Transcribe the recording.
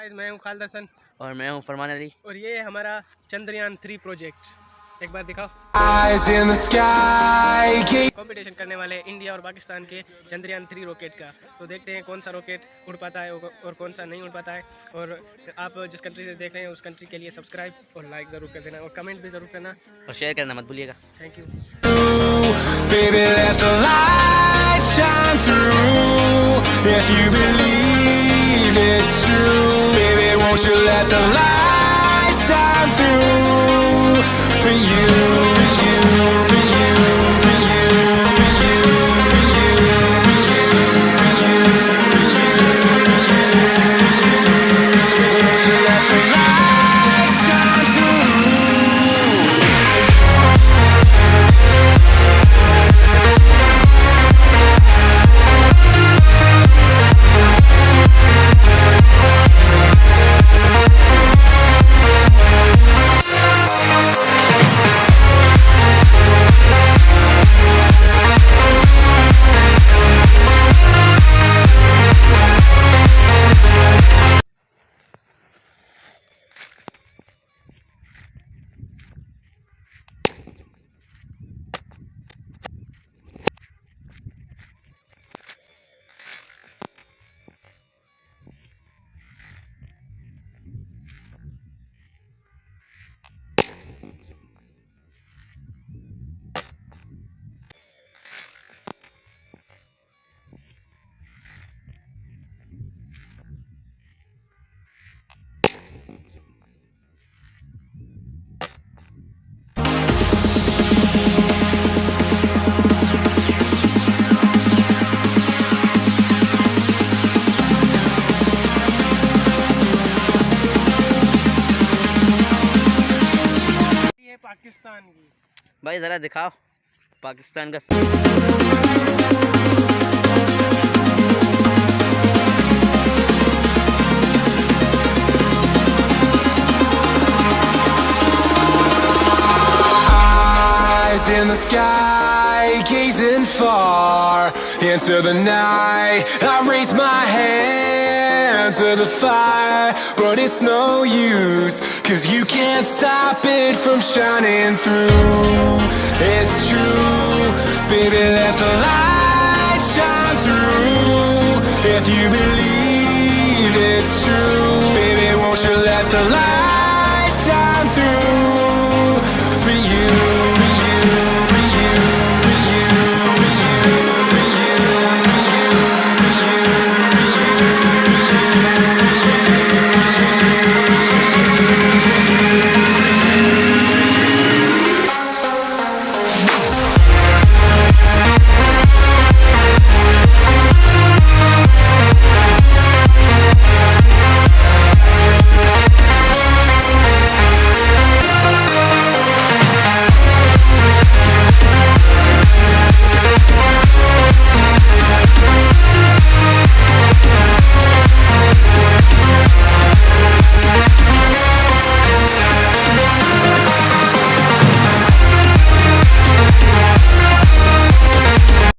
Guys, मैं हूं खालिद हसन और मैं हूं फरमान अली और ये है हमारा चंद्रयान 3 प्रोजेक्ट। एक बार दिखाओ। कंपटीशन करने वाले इंडिया और पाकिस्तान के चंद्रयान 3 रॉकेट का। तो देखते हैं कौन सा रॉकेट उड़ पाता है और कौन सा नहीं उड़ पाता है। और आप जिस कंट्री से देख रहे हैं उस कंट्री के लिए सब्सक्राइब और लाइक ज़रूर कर देना और कमेंट भी ज़रूर करना और शेयर करना मत भूलिएगा। Thank you. Baby, let the light shine through. If you believe it's true, baby, won't you let the light shine through for you, for you, for you, for you, for you, for you, for you, for you, won't you let the light shine through? Pakistan की भाई ज़रा दिखाओ पाकिस्तान का। Eyes in the sky, gazing far into the night. I raise my hand to the fire, but it's no use, 'cause you can't stop it from shining through. It's true, baby, let the light shine through. If you believe it's true,